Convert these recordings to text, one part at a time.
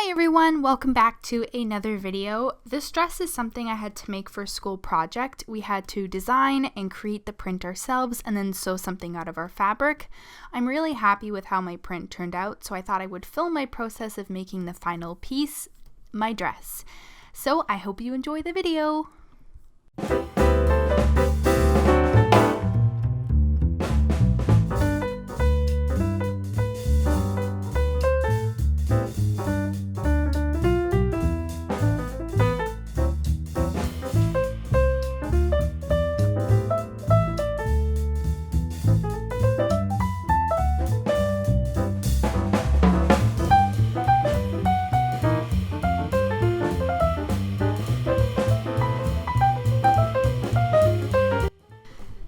Hi everyone, welcome back to another video. This dress is something I had to make for a school project. We had to design and create the print ourselves and then sew something out of our fabric. I'm really happy with how my print turned out, so I thought I would film my process of making the final piece, my dress. So I hope you enjoy the video.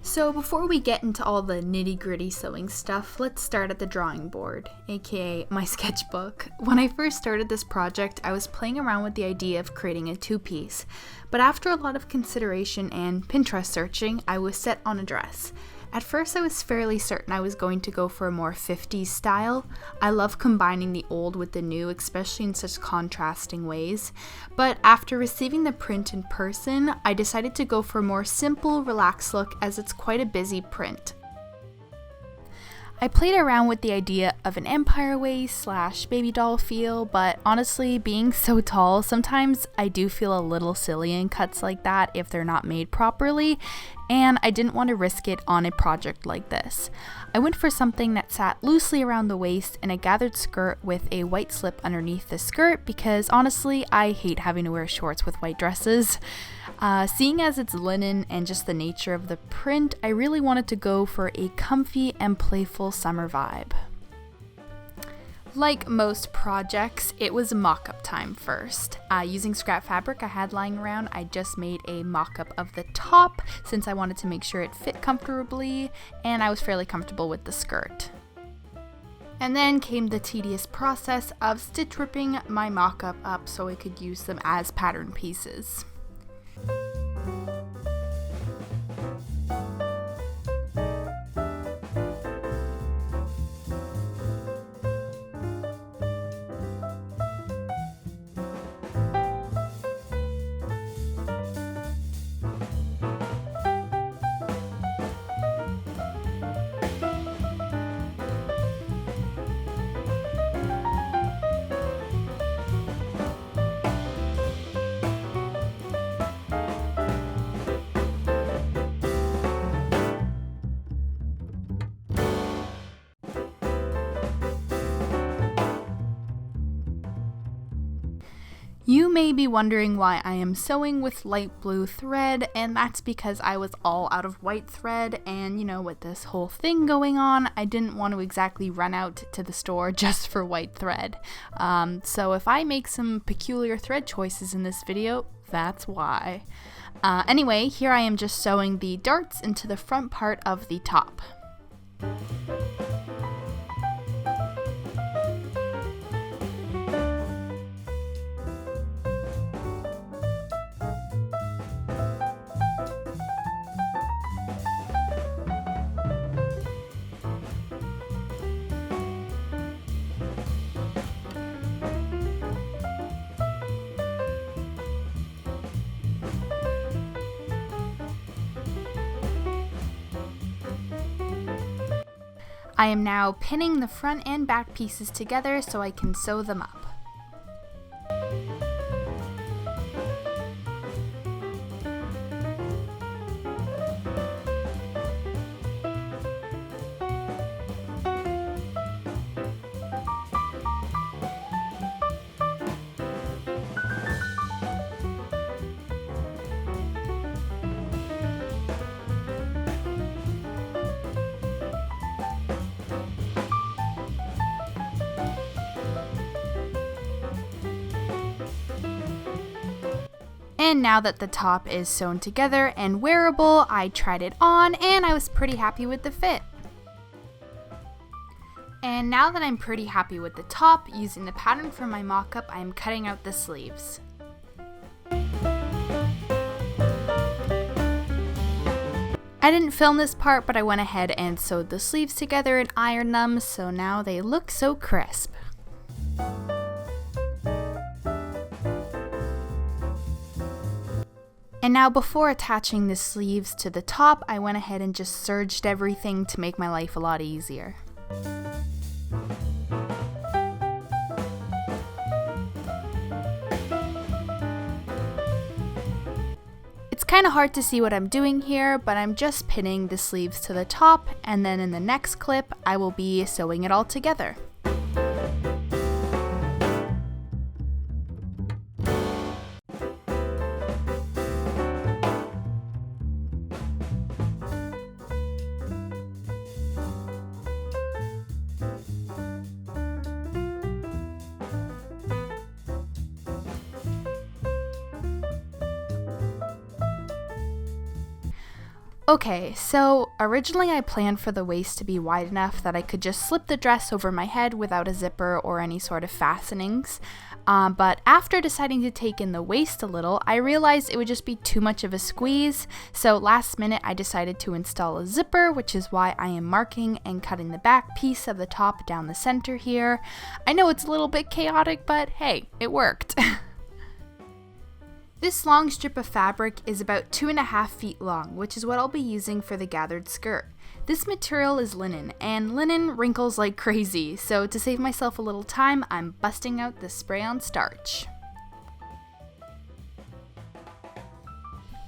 So before we get into all the nitty-gritty sewing stuff, let's start at the drawing board, aka my sketchbook. When I first started this project, I was playing around with the idea of creating a two-piece, but after a lot of consideration and Pinterest searching, I was set on a dress. At first I was fairly certain I was going to go for a more 50s style. I love combining the old with the new, especially in such contrasting ways. But after receiving the print in person, I decided to go for a more simple, relaxed look as it's quite a busy print. I played around with the idea of an empire waist / baby doll feel, but honestly, being so tall, sometimes I do feel a little silly in cuts like that if they're not made properly, and I didn't want to risk it on a project like this. I went for something that sat loosely around the waist in a gathered skirt with a white slip underneath the skirt because honestly, I hate having to wear shorts with white dresses. Seeing as it's linen and just the nature of the print, I really wanted to go for a comfy and playful summer vibe. Like most projects, it was mock-up time first. Using scrap fabric I had lying around, I just made a mock-up of the top since I wanted to make sure it fit comfortably and I was fairly comfortable with the skirt. And then came the tedious process of stitch ripping my mock-up up so I could use them as pattern pieces. You may be wondering why I am sewing with light blue thread, and that's because I was all out of white thread, and with this whole thing going on, I didn't want to exactly run out to the store just for white thread. So if I make some peculiar thread choices in this video, that's why. Anyway, here I am just sewing the darts into the front part of the top. I am now pinning the front and back pieces together so I can sew them up. And now that the top is sewn together and wearable, I tried it on and I was pretty happy with the fit. And now that I'm pretty happy with the top, using the pattern from my mock-up, I am cutting out the sleeves. I didn't film this part, but I went ahead and sewed the sleeves together and ironed them, so now they look so crisp. And now before attaching the sleeves to the top, I went ahead and just serged everything to make my life a lot easier. It's kind of hard to see what I'm doing here, but I'm just pinning the sleeves to the top, and then in the next clip, I will be sewing it all together. Okay, so originally I planned for the waist to be wide enough that I could just slip the dress over my head without a zipper or any sort of fastenings, but after deciding to take in the waist a little, I realized it would just be too much of a squeeze, so last minute I decided to install a zipper, which is why I am marking and cutting the back piece of the top down the center here. I know it's a little bit chaotic, but hey, it worked. This long strip of fabric is about 2.5 feet long, which is what I'll be using for the gathered skirt. This material is linen, and linen wrinkles like crazy, so to save myself a little time, I'm busting out the spray-on starch.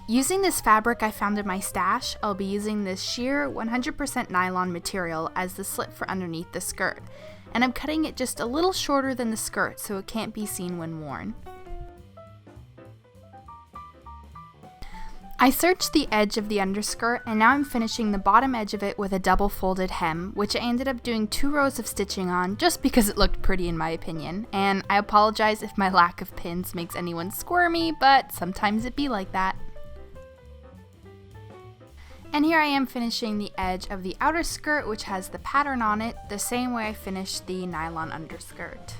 Using this fabric I found in my stash, I'll be using this sheer 100% nylon material as the slit for underneath the skirt, and I'm cutting it just a little shorter than the skirt so it can't be seen when worn. I serged the edge of the underskirt, and now I'm finishing the bottom edge of it with a double folded hem, which I ended up doing 2 rows of stitching on just because it looked pretty in my opinion, and I apologize if my lack of pins makes anyone squirmy, but sometimes it be like that. And here I am finishing the edge of the outer skirt, which has the pattern on it, the same way I finished the nylon underskirt.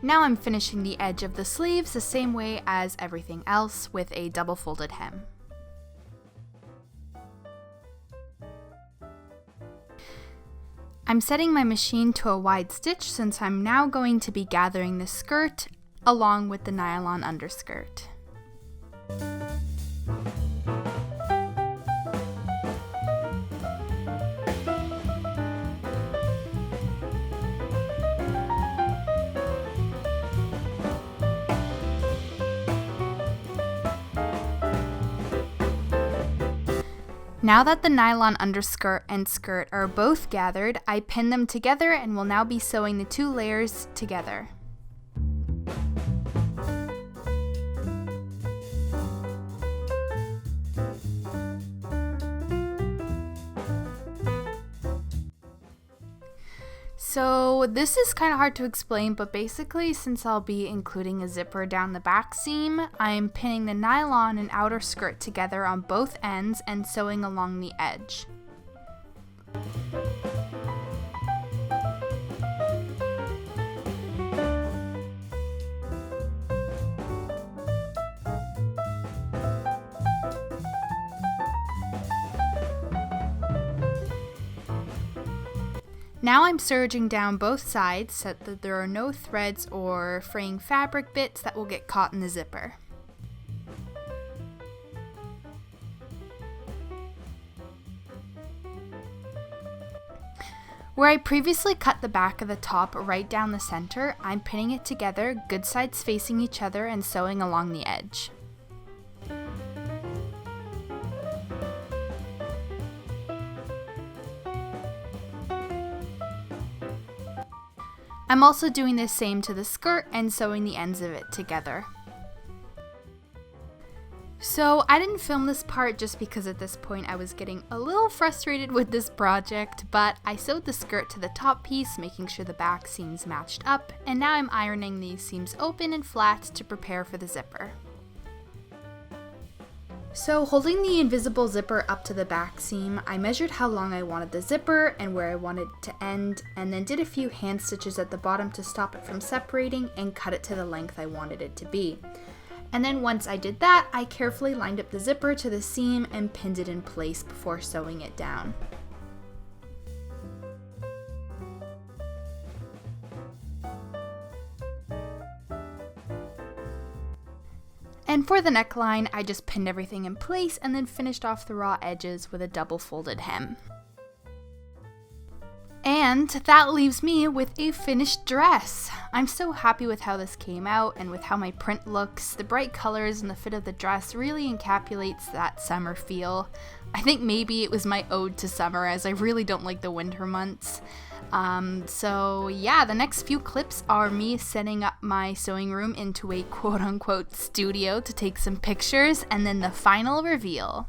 Now I'm finishing the edge of the sleeves the same way as everything else with a double folded hem. I'm setting my machine to a wide stitch since I'm now going to be gathering the skirt along with the nylon underskirt. Now that the nylon underskirt and skirt are both gathered, I pin them together and will now be sewing the 2 layers together. So this is kind of hard to explain, but basically since I'll be including a zipper down the back seam, I'm pinning the nylon and outer skirt together on both ends and sewing along the edge. Now I'm serging down both sides so that there are no threads or fraying fabric bits that will get caught in the zipper. Where I previously cut the back of the top right down the center, I'm pinning it together, good sides facing each other, and sewing along the edge. I'm also doing the same to the skirt and sewing the ends of it together. So I didn't film this part just because at this point I was getting a little frustrated with this project, but I sewed the skirt to the top piece, making sure the back seams matched up, and now I'm ironing these seams open and flat to prepare for the zipper. So holding the invisible zipper up to the back seam, I measured how long I wanted the zipper and where I wanted it to end, and then did a few hand stitches at the bottom to stop it from separating and cut it to the length I wanted it to be. And then once I did that, I carefully lined up the zipper to the seam and pinned it in place before sewing it down. And for the neckline, I just pinned everything in place and then finished off the raw edges with a double folded hem. And that leaves me with a finished dress. I'm so happy with how this came out and with how my print looks. The bright colors and the fit of the dress really encapsulates that summer feel. I think maybe it was my ode to summer, as I really don't like the winter months. So yeah, the next few clips are me setting up my sewing room into a quote-unquote studio to take some pictures, and then the final reveal.